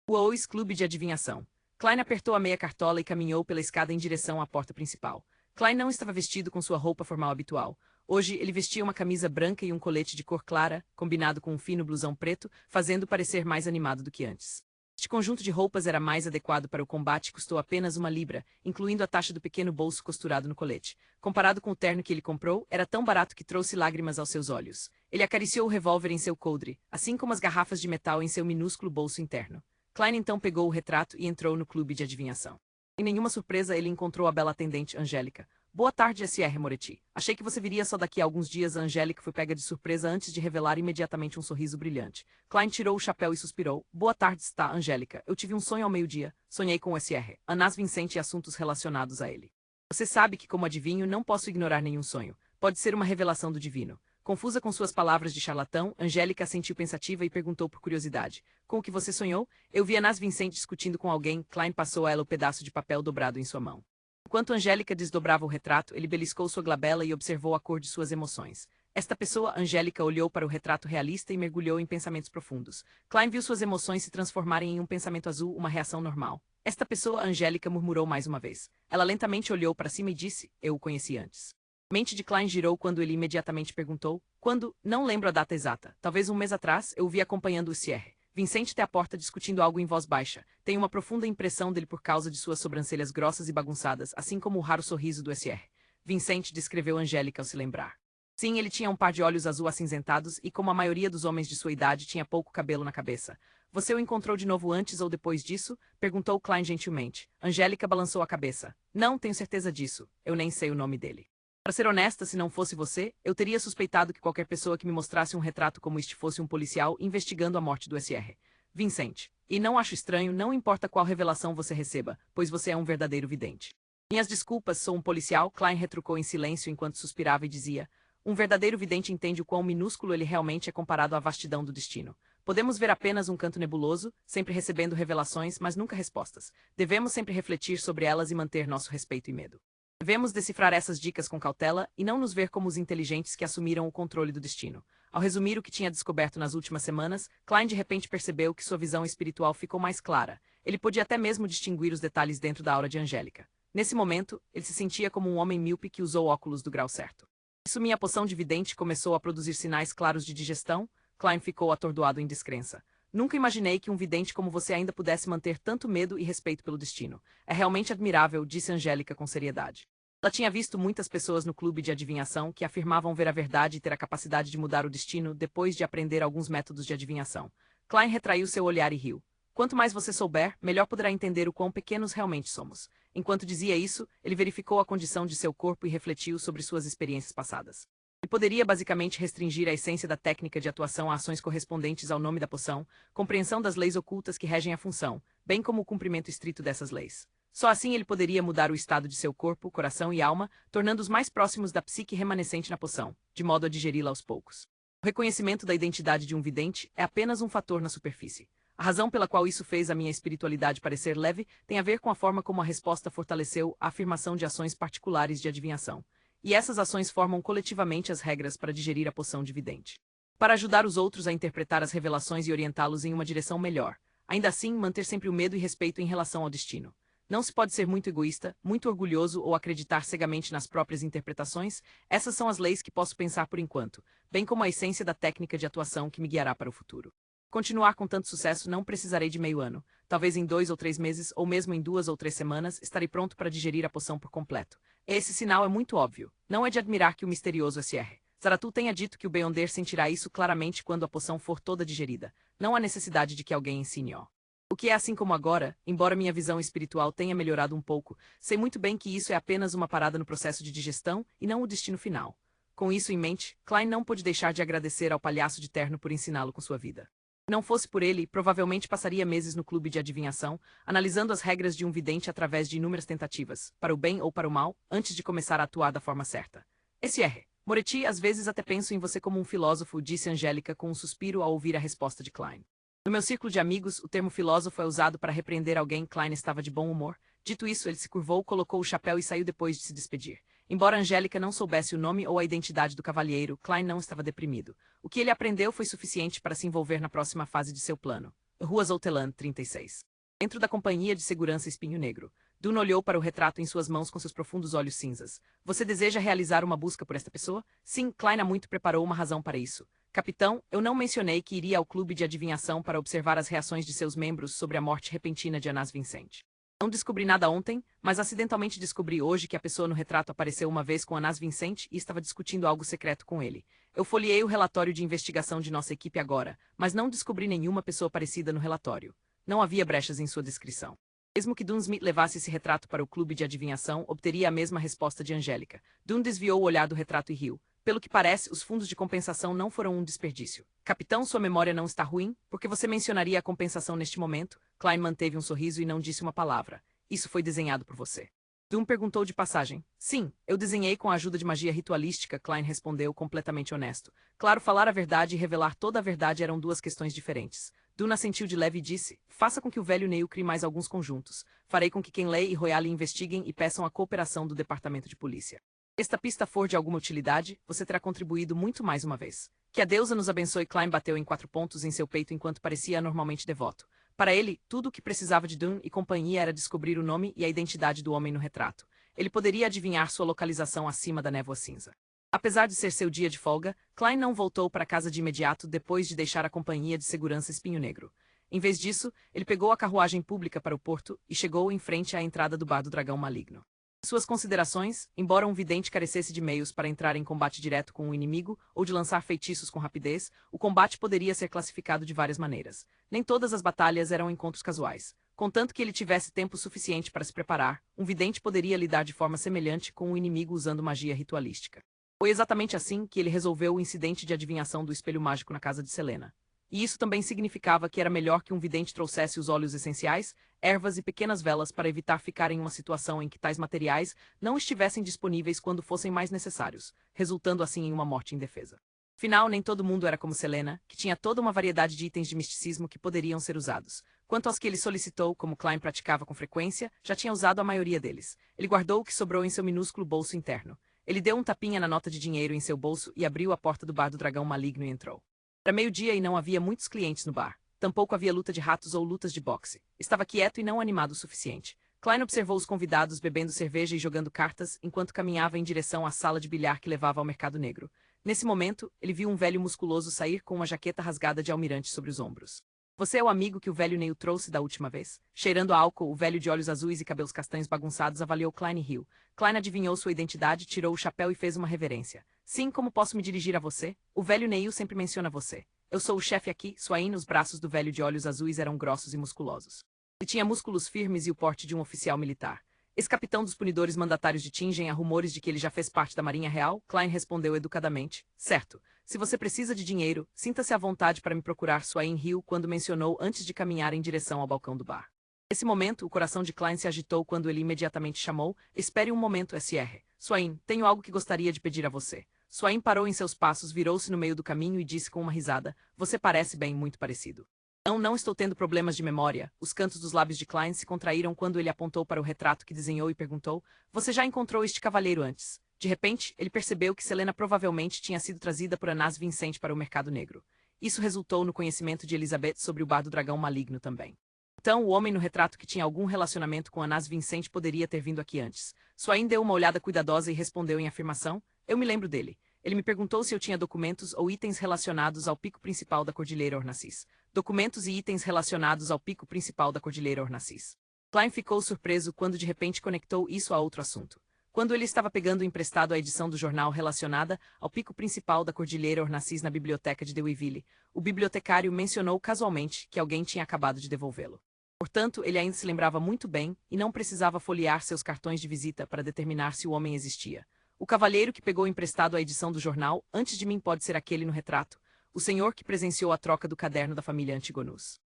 O Ois Clube de Adivinhação. Klein apertou a meia cartola e caminhou pela escada em direção à porta principal. Klein não estava vestido com sua roupa formal habitual. Hoje, ele vestia uma camisa branca e um colete de cor clara, combinado com um fino blusão preto, fazendo parecer mais animado do que antes. Este conjunto de roupas era mais adequado para o combate e custou apenas 1 libra, incluindo a taxa do pequeno bolso costurado no colete. Comparado com o terno que ele comprou, era tão barato que trouxe lágrimas aos seus olhos. Ele acariciou o revólver em seu coldre, assim como as garrafas de metal em seu minúsculo bolso interno. Klein então pegou o retrato e entrou no clube de adivinhação. Sem nenhuma surpresa, ele encontrou a bela atendente Angélica. Boa tarde, Sr. Moretti. Achei que você viria só daqui a alguns dias. A Angélica foi pega de surpresa antes de revelar imediatamente um sorriso brilhante. Klein tirou o chapéu e suspirou. Boa tarde, está, Angélica. Eu tive um sonho ao meio-dia. Sonhei com o Sr. Anás Vincent e assuntos relacionados a ele. Você sabe que, como adivinho, não posso ignorar nenhum sonho. Pode ser uma revelação do divino. Confusa com suas palavras de charlatão, Angélica assentiu pensativa e perguntou por curiosidade. Com o que você sonhou? Eu vi Anás Vincent discutindo com alguém. Klein passou a ela o pedaço de papel dobrado em sua mão. Enquanto Angélica desdobrava o retrato, ele beliscou sua glabela e observou a cor de suas emoções. Esta pessoa, Angélica, olhou para o retrato realista e mergulhou em pensamentos profundos. Klein viu suas emoções se transformarem em um pensamento azul, uma reação normal. Esta pessoa, Angélica, murmurou mais uma vez. Ela lentamente olhou para cima e disse, eu o conheci antes. A mente de Klein girou quando ele imediatamente perguntou, quando, não lembro a data exata, talvez um mês atrás, eu o vi acompanhando o Sr. Vincent até a porta discutindo algo em voz baixa. Tenho uma profunda impressão dele por causa de suas sobrancelhas grossas e bagunçadas, assim como o raro sorriso do Sr. Vincent, descreveu Angélica ao se lembrar. Sim, ele tinha um par de olhos azul acinzentados e, como a maioria dos homens de sua idade, tinha pouco cabelo na cabeça. Você o encontrou de novo antes ou depois disso? Perguntou Klein gentilmente. Angélica balançou a cabeça. Não tenho certeza disso. Eu nem sei o nome dele. Para ser honesta, se não fosse você, eu teria suspeitado que qualquer pessoa que me mostrasse um retrato como este fosse um policial investigando a morte do Sr. Vincent. E não acho estranho, não importa qual revelação você receba, pois você é um verdadeiro vidente. Minhas desculpas, sou um policial, Klein retrucou em silêncio enquanto suspirava e dizia. Um verdadeiro vidente entende o quão minúsculo ele realmente é comparado à vastidão do destino. Podemos ver apenas um canto nebuloso, sempre recebendo revelações, mas nunca respostas. Devemos sempre refletir sobre elas e manter nosso respeito e medo. Devemos decifrar essas dicas com cautela e não nos ver como os inteligentes que assumiram o controle do destino. Ao resumir o que tinha descoberto nas últimas semanas, Klein de repente percebeu que sua visão espiritual ficou mais clara. Ele podia até mesmo distinguir os detalhes dentro da aura de Angélica. Nesse momento, ele se sentia como um homem míope que usou óculos do grau certo. Isso minha poção de vidente começou a produzir sinais claros de digestão? Klein ficou atordoado em descrença. Nunca imaginei que um vidente como você ainda pudesse manter tanto medo e respeito pelo destino. É realmente admirável, disse Angélica com seriedade. Ela tinha visto muitas pessoas no clube de adivinhação que afirmavam ver a verdade e ter a capacidade de mudar o destino depois de aprender alguns métodos de adivinhação. Klein retraiu seu olhar e riu. Quanto mais você souber, melhor poderá entender o quão pequenos realmente somos. Enquanto dizia isso, ele verificou a condição de seu corpo e refletiu sobre suas experiências passadas. Ele poderia basicamente restringir a essência da técnica de atuação a ações correspondentes ao nome da poção, compreensão das leis ocultas que regem a função, bem como o cumprimento estrito dessas leis. Só assim ele poderia mudar o estado de seu corpo, coração e alma, tornando-os mais próximos da psique remanescente na poção, de modo a digeri-la aos poucos. O reconhecimento da identidade de um vidente é apenas um fator na superfície. A razão pela qual isso fez a minha espiritualidade parecer leve tem a ver com a forma como a resposta fortaleceu a afirmação de ações particulares de adivinhação. E essas ações formam coletivamente as regras para digerir a poção de vidente. Para ajudar os outros a interpretar as revelações e orientá-los em uma direção melhor. Ainda assim, manter sempre o medo e respeito em relação ao destino. Não se pode ser muito egoísta, muito orgulhoso ou acreditar cegamente nas próprias interpretações. Essas são as leis que posso pensar por enquanto, bem como a essência da técnica de atuação que me guiará para o futuro. Continuar com tanto sucesso não precisarei de meio ano. Talvez em 2 ou 3 meses, ou mesmo em 2 ou 3 semanas, estarei pronto para digerir a poção por completo. Esse sinal é muito óbvio. Não é de admirar que o misterioso Sr. Zaratu tenha dito que o Beyonder sentirá isso claramente quando a poção for toda digerida. Não há necessidade de que alguém ensine-o. O que é assim como agora, embora minha visão espiritual tenha melhorado um pouco, sei muito bem que isso é apenas uma parada no processo de digestão e não o destino final. Com isso em mente, Klein não pôde deixar de agradecer ao palhaço de terno por ensiná-lo com sua vida. Se não fosse por ele, provavelmente passaria meses no clube de adivinhação, analisando as regras de um vidente através de inúmeras tentativas, para o bem ou para o mal, antes de começar a atuar da forma certa. Sr. Moretti, às vezes até penso em você como um filósofo, disse Angélica com um suspiro ao ouvir a resposta de Klein. No meu círculo de amigos, o termo filósofo é usado para repreender alguém. Klein estava de bom humor. Dito isso, ele se curvou, colocou o chapéu e saiu depois de se despedir. Embora Angélica não soubesse o nome ou a identidade do cavalheiro, Klein não estava deprimido. O que ele aprendeu foi suficiente para se envolver na próxima fase de seu plano. Rua Zoutelan, 36. Dentro da companhia de segurança Espinho Negro, Dune olhou para o retrato em suas mãos com seus profundos olhos cinzas. Você deseja realizar uma busca por esta pessoa? Sim, Klein há muito preparou uma razão para isso. Capitão, eu não mencionei que iria ao clube de adivinhação para observar as reações de seus membros sobre a morte repentina de Anas Vincent. Não descobri nada ontem, mas acidentalmente descobri hoje que a pessoa no retrato apareceu uma vez com Anas Vincent e estava discutindo algo secreto com ele. Eu folheei o relatório de investigação de nossa equipe agora, mas não descobri nenhuma pessoa parecida no relatório. Não havia brechas em sua descrição. Mesmo que Dune Smith levasse esse retrato para o clube de adivinhação, obteria a mesma resposta de Angélica. Dune desviou o olhar do retrato e riu. Pelo que parece, os fundos de compensação não foram um desperdício. Capitão, sua memória não está ruim? Porque você mencionaria a compensação neste momento? Klein manteve um sorriso e não disse uma palavra. Isso foi desenhado por você. Dune perguntou de passagem. Sim, eu desenhei com a ajuda de magia ritualística, Klein respondeu completamente honesto. Claro, falar a verdade e revelar toda a verdade eram duas questões diferentes. Dune assentiu de leve e disse, faça com que o velho Neil crie mais alguns conjuntos. Farei com que Kenley e Royale investiguem e peçam a cooperação do departamento de polícia. Esta pista for de alguma utilidade, você terá contribuído muito mais uma vez. Que a deusa nos abençoe. Klein bateu em 4 pontos em seu peito enquanto parecia anormalmente devoto. Para ele, tudo o que precisava de Dune e companhia era descobrir o nome e a identidade do homem no retrato. Ele poderia adivinhar sua localização acima da névoa cinza. Apesar de ser seu dia de folga, Klein não voltou para casa de imediato depois de deixar a companhia de segurança Espinho Negro. Em vez disso, ele pegou a carruagem pública para o porto e chegou em frente à entrada do bar do Dragão Maligno. Em suas considerações, embora um vidente carecesse de meios para entrar em combate direto com o inimigo ou de lançar feitiços com rapidez, o combate poderia ser classificado de várias maneiras. Nem todas as batalhas eram encontros casuais. Contanto que ele tivesse tempo suficiente para se preparar, um vidente poderia lidar de forma semelhante com o inimigo usando magia ritualística. Foi exatamente assim que ele resolveu o incidente de adivinhação do espelho mágico na casa de Selena. E isso também significava que era melhor que um vidente trouxesse os óleos essenciais, ervas e pequenas velas para evitar ficar em uma situação em que tais materiais não estivessem disponíveis quando fossem mais necessários, resultando assim em uma morte indefesa. Afinal, nem todo mundo era como Selena, que tinha toda uma variedade de itens de misticismo que poderiam ser usados. Quanto aos que ele solicitou, como Klein praticava com frequência, já tinha usado a maioria deles. Ele guardou o que sobrou em seu minúsculo bolso interno. Ele deu um tapinha na nota de dinheiro em seu bolso e abriu a porta do bar do Dragão Maligno e entrou. Era meio-dia e não havia muitos clientes no bar. Tampouco havia luta de ratos ou lutas de boxe. Estava quieto e não animado o suficiente. Klein observou os convidados bebendo cerveja e jogando cartas enquanto caminhava em direção à sala de bilhar que levava ao mercado negro. Nesse momento, ele viu um velho musculoso sair com uma jaqueta rasgada de almirante sobre os ombros. Você é o amigo que o velho Neil trouxe da última vez? Cheirando a álcool, o velho de olhos azuis e cabelos castanhos bagunçados avaliou Klein e riu. Klein adivinhou sua identidade, tirou o chapéu e fez uma reverência. Sim, como posso me dirigir a você? O velho Neil sempre menciona você. Eu sou o chefe aqui, Swain. Os braços do velho de olhos azuis eram grossos e musculosos. Ele tinha músculos firmes e o porte de um oficial militar. Ex-capitão dos punidores mandatários de Tingen, há rumores de que ele já fez parte da Marinha Real? Klein respondeu educadamente. Certo. Se você precisa de dinheiro, sinta-se à vontade para me procurar. Swain riu quando mencionou antes de caminhar em direção ao balcão do bar. Nesse momento, o coração de Klein se agitou quando ele imediatamente chamou. Espere um momento, Sr. Swain, tenho algo que gostaria de pedir a você. Swain parou em seus passos, virou-se no meio do caminho e disse com uma risada. Você parece bem muito parecido. Não estou tendo problemas de memória. Os cantos dos lábios de Klein se contraíram quando ele apontou para o retrato que desenhou e perguntou. Você já encontrou este cavalheiro antes? De repente, ele percebeu que Selena provavelmente tinha sido trazida por Anas Vincent para o mercado negro. Isso resultou no conhecimento de Elizabeth sobre o bar do Dragão Maligno também. Então, o homem no retrato que tinha algum relacionamento com Anas Vincent poderia ter vindo aqui antes. Swain deu uma olhada cuidadosa e respondeu em afirmação. Eu me lembro dele. Ele me perguntou se eu tinha documentos ou itens relacionados ao pico principal da Cordilheira Ornacis. Documentos e itens relacionados ao pico principal da Cordilheira Ornacis. Klein ficou surpreso quando de repente conectou isso a outro assunto. Quando ele estava pegando emprestado a edição do jornal relacionada ao pico principal da Cordilheira Ornacis na biblioteca de Deweyville, o bibliotecário mencionou casualmente que alguém tinha acabado de devolvê-lo. Portanto, ele ainda se lembrava muito bem e não precisava folhear seus cartões de visita para determinar se o homem existia. O cavalheiro que pegou emprestado a edição do jornal antes de mim pode ser aquele no retrato, o senhor que presenciou a troca do caderno da família Antigonus.